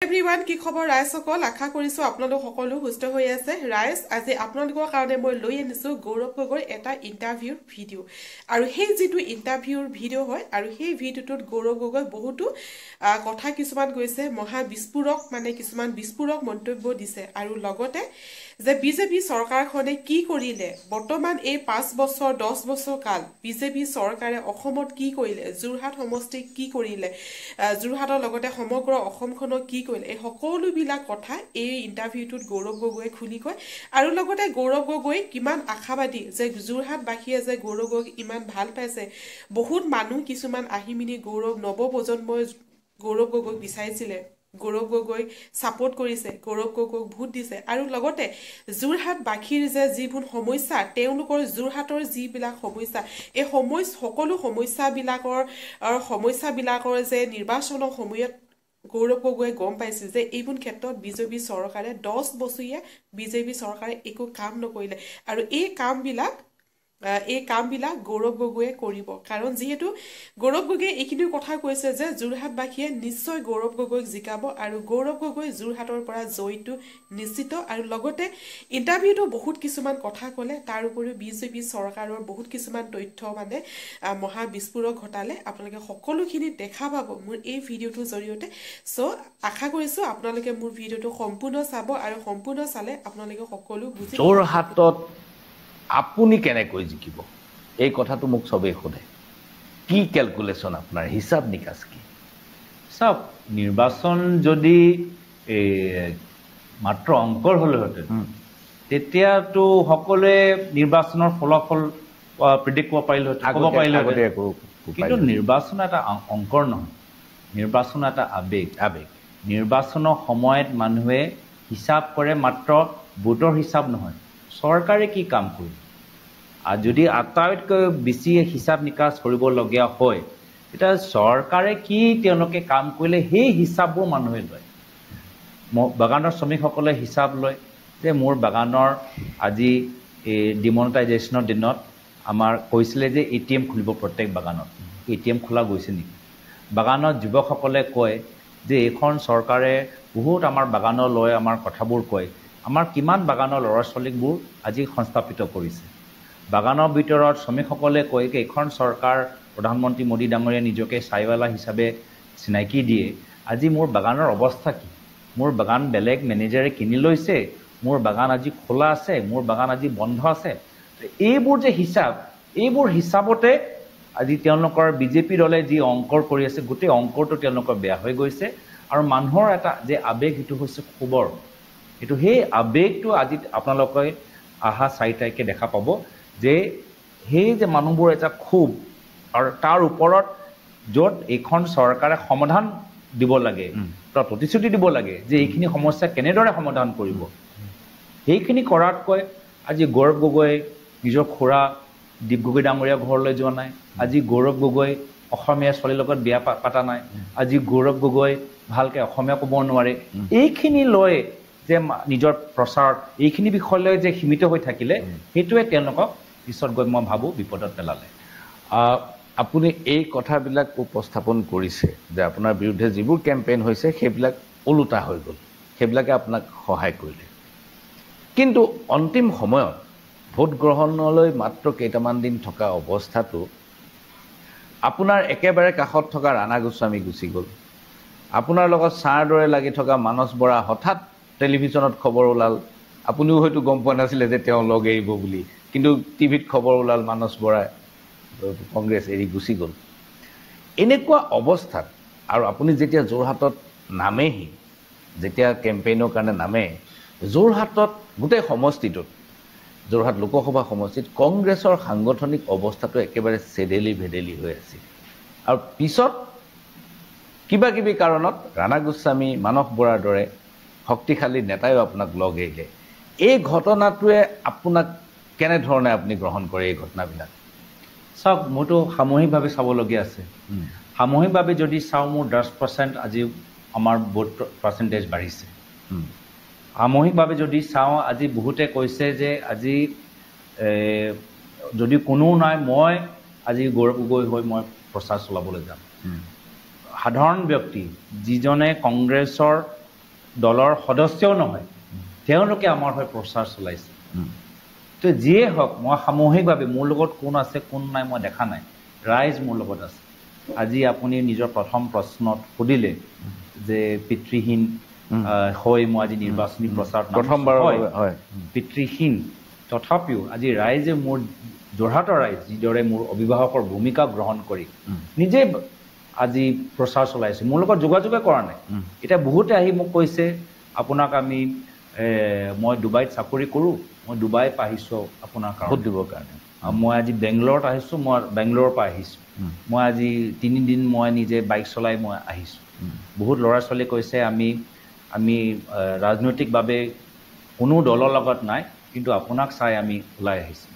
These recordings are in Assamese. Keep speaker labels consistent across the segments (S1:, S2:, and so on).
S1: Everyone, কি খবৰ ৰাইজসকল আশা কৰিছো আপোনালোক সকলো সুস্থ হৈ আছে ৰাইজ আজি আপোনালোকৰ কাৰণে মই লৈ আনিছো গৌৰৱ গগৈৰ এটা ইন্টাৰভিউৰ ভিডিও আৰু সেই যেটো ইন্টাৰভিউৰ ভিডিও হয় আৰু সেই ভিডিওটোত গৌৰৱ গগৈ বহুতো কথা কিছুমান কৈছে মহা বিস্ফোৰক মানে কিছুমান বিস্ফোৰক মন্তব্য দিছে আৰু লগতে যে বিজেপি চৰকাৰখনে কি কৰিলে বৰ্তমান এই 5 বছৰ 10 বছৰ কাল বিজেপি চৰকাৰে অসমত কি কৰিলে জুৰহাট সমষ্টি কি কৰিলে জুৰহাটৰ লগতে সমগ্ৰ অসমখনক কি কৰিলে এই সকলো বিলাক কথা এই ইন্টাৰভিউটোত গৌৰৱ গগৈয়ে খুলি কয় আৰু লগতে গৌৰৱ গগৈ কিমান আশাবাদী যে জুৰহাটবাসীয়ে যে গৌৰৱ গগৈক ইমান ভাল পাইছে বহুত মানুহ কিছুমান আহিমিনি গৌৰৱ নৱপ্ৰজন্মই গৌৰৱ গগৈক বিচাৰিছিলে গৌৰৱ গগৈ সাপোৰ্ট কৰিছে গৌৰৱ গগৈক ভোট দিছে আৰু লগতে জুৰহাট বাখীৰ যে যিবোৰ সমস্যা তেওঁলোকৰ জুৰহাটৰ যিবিলাক সমস্যা এই সকলো সমস্যাবিলাকৰ যে নিৰ্বাচনৰ সময়ত গৌৰৱ গগৈয়ে গম পাইছে যে এইবোৰ ক্ষেত্ৰত বিজেপি চৰকাৰে 10 বছৰীয়া বিজেপি চৰকাৰে একো কাম নকৰিলে আৰু এই কামবিলাক গৌৰৱ গগৈয়ে কৰিব কাৰণ যেহেতু গৌৰৱ গগৈয়ে এইখিনি কথা কৈছে যে জুৰহাটবাসীয়ে নিশ্চয় গৌৰৱ গগৈক জিকাব আৰু গৌৰৱ গগৈ জুৰহাটৰ পৰা জয়টো নিশ্চিত আৰু লগতে ইন্টাৰভিউটো বহুত কিছুমান কথা ক'লে তাৰ উপৰিও বিজেপি চৰকাৰৰ বহুত কিছুমান তথ্য মানে মহা বিস্ফোৰক ঘটালে আপোনালোকে সকলোখিনি দেখা পাব মোৰ এই ভিডিওটোৰ জৰিয়তে সো আশা কৰিছো আপোনালোকে মোৰ ভিডিওটো সম্পূৰ্ণ চাব আৰু সম্পূৰ্ণ চালে আপোনালোকে সকলো বুজি
S2: জোৰহাটত আপুনি কেনেকৈ জিকিব এই কথাটো মোক সবে সোধে কি ক্যালকুলেশন আপোনাৰ হিসাব নিকাশ কি
S3: সব নিৰ্বাচন যদি মাত্ৰ অংকৰ হলহেঁতেন তেতিয়াতো সকলোৱে নিৰ্বাচনৰ ফলাফল প্ৰেডিক্ট কৰিব পাৰিলে কিন্তু নিৰ্বাচন এটা অংকৰ নহয় নিৰ্বাচন এটা আবেগ নিৰ্বাচনৰ সময়ত মানুহে হিসাব কৰে মাত্ৰ ভোটৰ হিসাব নহয় চৰকাৰে কি কাম কৰে আৰু যদি আটাইতকৈ বেছি হিসাব নিকাশ কৰিবলগীয়া হয় এটা চৰকাৰে কি তেওঁলোকে কাম কৰিলে সেই হিসাববোৰ মানুহে লয় বাগানৰ শ্ৰমিকসকলে হিসাব লয় যে মোৰ বাগানৰ আজি ডিমনিটাইজেশ্যনৰ দিনত আমাৰ কৈছিলে যে এটিএম খুলিব প্ৰত্যেক বাগানত এটিএম খোলা গৈছে নেকি বাগানৰ যুৱকসকলে কয় যে এখন চৰকাৰে বহুত আমাৰ বাগানৰ লৈ আমাৰ কথাবোৰ কয় আমাৰ কিমান বাগানৰ ল'ৰা ছোৱালীবোৰ আজি সংস্থাপিত কৰিছে বাগানৰ ভিতৰত শ্ৰমিকসকলে কয় যে এখন চৰকাৰ প্ৰধানমন্ত্ৰী মোদী ডাঙৰীয়া নিজকে চাইৱালা হিচাপে চিনাকি দিয়ে আজি মোৰ বাগানৰ অৱস্থা কি মোৰ বাগান বেলেগ মেনেজাৰে কিনি লৈছে মোৰ বাগান আজি খোলা আছে মোৰ বাগান আজি বন্ধ আছে এইবোৰ যে এইবোৰ হিচাপতে আজি তেওঁলোকৰ বিজেপি দলে যি অংকৰ কৰি আছে গোটেই অংকৰটো তেওঁলোকৰ বেয়া হৈ গৈছে আৰু মানুহৰ এটা যে আবেগ সেইটো হৈছে খবৰ এটো হে আবেগটো আজি আপোনালোকে আহা চাইটাইকে দেখা পাব যে হে যে মানুহবোৰ এটা খুব আৰু তাৰ ওপৰত যত এখন চৰকাৰে সমাধান দিব লাগে প্ৰতিশ্ৰুতি দিব লাগে যে এইখিনি সমস্যা কেনেদৰে সমাধান কৰিব এইখিনি কৰাতকৈ আজি গৌৰৱ গগৈ নিজৰ খুৰা দীপ গগৈ ডাঙৰীয়া ঘৰলৈ যোৱা নাই আজি গৌৰৱ গগৈ অসমীয়া ছোৱালীৰ লগত বিয়া পাতা নাই আজি গৌৰৱ গগৈ ভালকে অসমীয়া ক'ব নোৱাৰে এইখিনি লৈ যে নিজৰ প্ৰচাৰ এইখিনি বিষয়লৈ যে সীমিত হৈ থাকিলে হেতুৱে তেওঁলোকক পিছত গৈ মই ভাবো বিপদত পেলালে
S2: আপুনি এই কথাবিলাক উপস্থাপন কৰিছে যে আপোনাৰ বিৰুদ্ধে যিবোৰ কেম্পেইন হৈছে সেইবিলাক ওলোটা হৈ গ'ল সেইবিলাকে আপোনাক সহায় কৰিলে কিন্তু অন্তিম সময়ত ভোট গ্ৰহণলৈ মাত্ৰ কেইটামান দিন থকা অৱস্থাটো আপোনাৰ একেবাৰে কাষত থকা ৰাণা গোস্বামী গুচি গ'ল আপোনাৰ লগত ছাৰ দৰে লাগি থকা মানস বৰা হঠাৎ টেলিভিছনত খবৰ ওলাল আপুনিও হয়তো গম পোৱা নাছিলে যে তেওঁ লগ এৰিব বুলি কিন্তু টিভিত খবৰ ওলাল মানস বৰা কংগ্ৰেছ এৰি গুচি গ'ল এনেকুৱা অৱস্থাত আৰু আপুনি যেতিয়া যোৰহাটত নামেহি যেতিয়া কেম্পেইনৰ কাৰণে নামে যোৰহাটত গোটেই সমষ্টিটোত যোৰহাট লোকসভা সমষ্টিত কংগ্ৰেছৰ সাংগঠনিক অৱস্থাটো একেবাৰে চেডেলি ভেডেলি হৈ আছিল আৰু পিছত কিবা কাৰণত ৰাণা গোস্বামী মানস বৰাৰ দৰে শক্তিশালী নেতায়ো আপোনাক লগ এৰিলে এই ঘটনাটোৱে আপোনাক কেনেধৰণে আপুনি গ্ৰহণ কৰে এই ঘটনাবিলাক
S3: সব মোৰতো সামূহিকভাৱে চাবলগীয়া আছে সামূহিকভাৱে যদি চাওঁ মোৰ 10% আজি আমাৰ ভোট পাৰ্চেণ্টেজ বাঢ়িছে সামূহিকভাৱে যদি চাওঁ আজি বহুতে কৈছে যে আজি যদি কোনো নাই মই আজি গৌৰৱ গগৈ হৈ মই প্ৰচাৰ চলাবলৈ যাম সাধাৰণ ব্যক্তি যিজনে কংগ্ৰেছৰ দলৰ সদস্যও নহয় তেওঁলোকে আমাৰ হৈ প্ৰচাৰ চলাইছে তো যিয়ে হওক মই সামূহিকভাৱে মোৰ লগত কোন আছে কোন নাই মই দেখা নাই ৰাইজ মোৰ লগত আছে আজি আপুনি নিজৰ প্ৰথম প্ৰশ্নত সুধিলে যে পিতৃহীন হৈ মই আজি নিৰ্বাচনী প্ৰচাৰ
S2: প্ৰথমবাৰ হয়
S3: পিতৃহীন তথাপিও আজি ৰাইজে মোৰ যোৰহাটৰ ৰাইজ যিদৰে মোৰ অভিভাৱকৰ ভূমিকা গ্ৰহণ কৰি নিজে আজি প্ৰচাৰ চলাইছে মোৰ লগত যোগাযোগে কৰা নাই এতিয়া বহুতে আহি মোক কৈছে আপোনাক আমি মই ডুবাইত চাকৰি কৰোঁ মই ডুবাই আহিছোঁ আপোনাৰ ভোট দিবৰ কাৰণে মই আজি বেংগলোৰত আহিছোঁ মই বেংগলোৰৰ পৰা আহিছোঁ মই আজি 3 দিন মই নিজে বাইক চলাই মই আহিছোঁ বহুত ল'ৰা ছোৱালী কৈছে আমি ৰাজনৈতিকভাৱে কোনো দলৰ লগত নাই কিন্তু আপোনাক চাই আমি ওলাই আহিছোঁ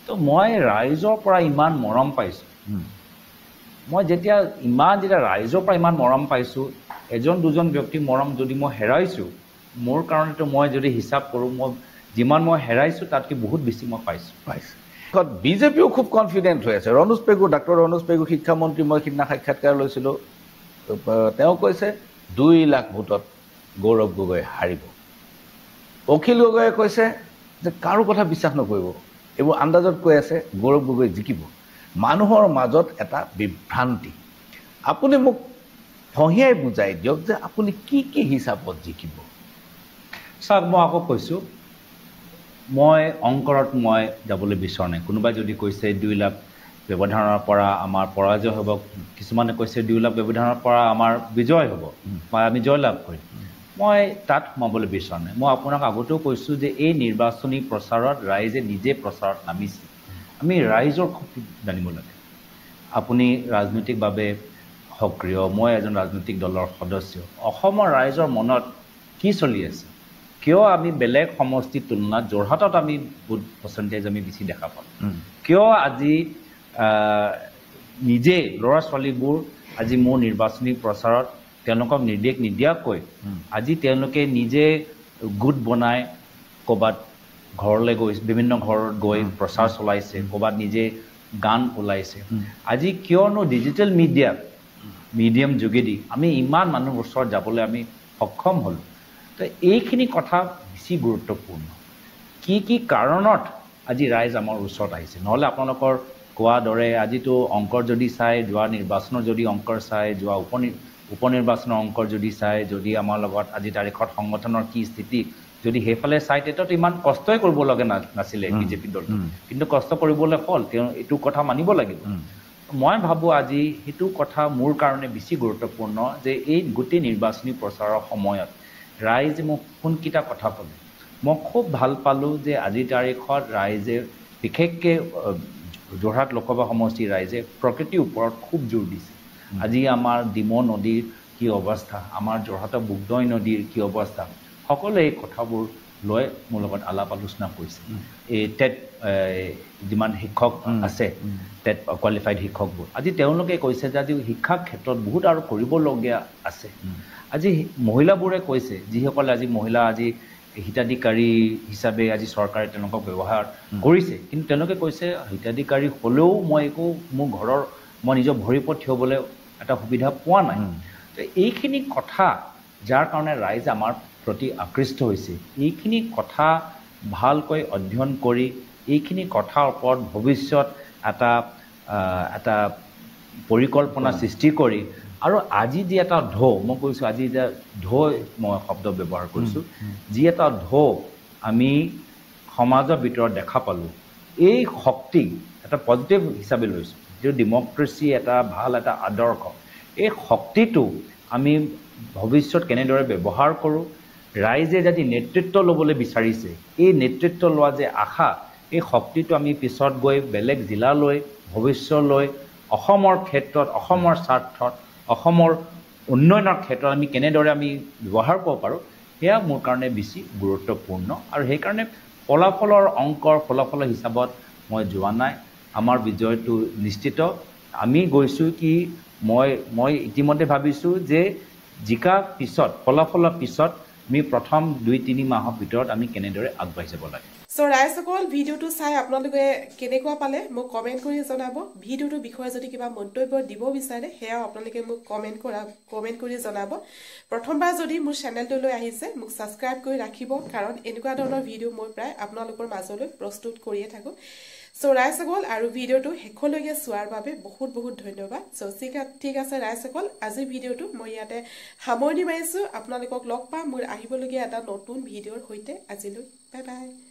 S3: তো মই ৰাইজৰ পৰা ইমান মৰম পাইছোঁ মই যেতিয়া ৰাইজৰ পৰা ইমান মৰম পাইছোঁ এজন দুজন ব্যক্তিৰ মৰম যদি মই হেৰাইছোঁ মোৰ কাৰণেতো মই যদি হিচাপ কৰোঁ মই যিমান মই হেৰাইছোঁ তাতকৈ বহুত বেছি মই পাইছোঁ
S2: বিজেপিও খুব কনফিডেণ্ট হৈ আছে ৰনোজ পেগু ডাক্তৰ ৰনোজ পেগু শিক্ষামন্ত্ৰী মই সিদিনা সাক্ষাৎকাৰ লৈছিলোঁ তেওঁ কৈছে 2 লাখ ভোটত গৌৰৱ গগৈ হাৰিব অখিল গগৈয়ে কৈছে যে কাৰো কথা বিশ্বাস নকৰিব এইবোৰ আন্দাজত কৈ আছে গৌৰৱ গগৈ জিকিব মানুহৰ মাজত এটা বিভ্ৰান্তি আপুনি মোক ফহিয়াই বুজাই দিয়ক যে আপুনি কি হিচাপত জিকিব
S3: চাওক মই আকৌ কৈছোঁ মই অংকৰত মই যাবলৈ বিচৰা নাই কোনোবাই যদি কৈছে 2 লাখ ব্যৱধানৰ পৰা আমাৰ পৰাজয় হ'ব কিছুমানে কৈছে 2 লাখ ব্যৱধানৰ পৰা আমাৰ বিজয় হ'ব বা আমি জয়লাভ কৰিম মই তাত সোমাবলৈ বিচৰা নাই মই আপোনাক আগতেও কৈছোঁ যে এই নিৰ্বাচনী প্ৰচাৰত ৰাইজে নিজে প্ৰচাৰত নামিছে আমি ৰাইজৰ শক্তি জানিব লাগে আপুনি ৰাজনৈতিকভাৱে সক্ৰিয় মই এজন ৰাজনৈতিক দলৰ সদস্য অসমৰ ৰাইজৰ মনত কি চলি আছে কিয় আমি বেলেগ সমষ্টিৰ তুলনাত যোৰহাটত আমি বহুত পাৰ্চেণ্টেজ আমি বেছি দেখা পাওঁ কিয় আজি নিজে ল'ৰা ছোৱালীবোৰ আজি মোৰ নিৰ্বাচনী প্ৰচাৰত তেওঁলোকক নিৰ্দেশ নিদিয়াকৈ আজি তেওঁলোকে নিজে গোট বনাই ক'ৰবাত ঘৰলৈ গৈ বিভিন্ন ঘৰত গৈ প্ৰচাৰ চলাইছে ক'ৰবাত নিজে গান ওলাইছে আজি কিয়নো ডিজিটেল মিডিয়াম যোগেদি আমি ইমান মানুহৰ ওচৰত যাবলৈ আমি সক্ষম হ'লোঁ তো এইখিনি কথা বেছি গুৰুত্বপূৰ্ণ কি কাৰণত আজি ৰাইজ আমাৰ ওচৰত আহিছে নহ'লে আপোনালোকৰ কোৱা দৰে আজিতো অংকৰ যদি চাই যোৱা নিৰ্বাচনৰ যদি অংকৰ চাই যোৱা উপনিৰ্বাচনৰ অংকৰ যদি চাই যদি আমাৰ লগত আজি তাৰিখত সংগঠনৰ কি স্থিতি যদি সেইফালে চাই তেতিয়াতো ইমান কষ্টই কৰিব লগা নাছিলে বিজেপি দলটো কিন্তু কষ্ট কৰিবলৈ হ'ল তেওঁ এইটো কথা মানিব লাগিব মই ভাবোঁ আজি সেইটো কথা মোৰ কাৰণে বেছি গুৰুত্বপূৰ্ণ যে এই গোটেই নিৰ্বাচনী প্ৰচাৰৰ সময়ত ৰাইজে মোক কোনকেইটা কথা ক'লে মই খুব ভাল পালোঁ যে আজিৰ তাৰিখত ৰাইজে বিশেষকৈ যোৰহাট লোকসভা সমষ্টিৰ ৰাইজে প্ৰকৃতিৰ ওপৰত খুব জোৰ দিছে আজি আমাৰ ডিমৌ নদীৰ কি অৱস্থা আমাৰ যোৰহাটৰ বুগদৈ নদীৰ কি অৱস্থা সকলোৱে এই কথাবোৰ লৈ মোৰ লগত আলাপ আলোচনা কৰিছে এই টেট যিমান শিক্ষক আছে টেট কোৱালিফাইড শিক্ষকবোৰ আজি তেওঁলোকে কৈছে যে আজি শিক্ষাৰ ক্ষেত্ৰত বহুত আৰু কৰিবলগীয়া আছে আজি মহিলাবোৰে কৈছে যিসকলে আজি মহিলা আজি হিতাধিকাৰী হিচাপে আজি চৰকাৰে তেওঁলোকক ব্যৱহাৰ কৰিছে কিন্তু তেওঁলোকে কৈছে হিতাধিকাৰী হ'লেও মই একো মোৰ ঘৰৰ মই নিজৰ ভৰিৰ ওপৰত থিয় হ'বলৈ এটা সুবিধা পোৱা নাই তো এইখিনি কথা যাৰ কাৰণে ৰাইজ আমাৰ প্ৰতি আকৃষ্ট হৈছে এইখিনি কথা ভালকৈ অধ্যয়ন কৰি এইখিনি কথাৰ ওপৰত ভৱিষ্যত এটা পৰিকল্পনা সৃষ্টি কৰি আৰু আজি যি এটা ঢৌ মই কৈছোঁ আজি যে ঢৌ মই শব্দ ব্যৱহাৰ কৰিছোঁ যি এটা ঢৌ আমি সমাজৰ ভিতৰত দেখা পালোঁ এই শক্তি এটা পজিটিভ হিচাপে লৈছোঁ যিটো ডেমক্ৰেচি এটা ভাল এটা আদৰ্শ এই শক্তিটো আমি ভৱিষ্যত কেনেদৰে ব্যৱহাৰ কৰোঁ ৰাইজে যদি নেতৃত্ব ল'বলৈ বিচাৰিছে এই নেতৃত্ব লোৱা যে আশা এই শক্তিটো আমি পিছত গৈ বেলেগ জিলালৈ ভৱিষ্যতলৈ অসমৰ ক্ষেত্ৰত অসমৰ স্বাৰ্থত অসমৰ উন্নয়নৰ ক্ষেত্ৰত আমি কেনেদৰে আমি ব্যৱহাৰ কৰিব পাৰোঁ সেয়া মোৰ কাৰণে বেছি গুৰুত্বপূৰ্ণ আৰু সেইকাৰণে ফলাফলৰ হিচাপত মই যোৱা নাই আমাৰ বিজয়টো নিশ্চিত আমি গৈছোঁ কি মই ইতিমধ্যে ভাবিছোঁ যে জিকাৰ পিছত ফলাফলৰ পিছত আমি প্ৰথম 2-3 মাহৰ ভিতৰত আমি কেনেদৰে আগবাঢ়ি যাব লাগে
S1: সো ৰাইজসকল ভিডিঅ'টো চাই আপোনালোকে কেনেকুৱা পালে মোক কমেণ্ট কৰি জনাব ভিডিঅ'টোৰ বিষয়ে যদি কিবা মন্তব্য দিব বিচাৰে সেয়াও আপোনালোকে মোক কমেণ্ট কৰি জনাব প্ৰথমবাৰ যদি মোৰ চেনেলটোলৈ আহিছে মোক ছাবস্ক্ৰাইব কৰি ৰাখিব কাৰণ এনেকুৱা ধৰণৰ ভিডিঅ' মই প্ৰায় আপোনালোকৰ মাজলৈ প্ৰস্তুত কৰিয়ে থাকোঁ সো ৰাইজসকল আৰু ভিডিঅ'টো শেষলৈকে চোৱাৰ বাবে বহুত বহুত ধন্যবাদ সো ঠিক আছে ৰাইজসকল আজিৰ ভিডিঅ'টো মই ইয়াতে সামৰণি মাৰিছোঁ আপোনালোকক লগ পাম মোৰ আহিবলগীয়া এটা নতুন ভিডিঅ'ৰ সৈতে আজিলৈ বাই বাই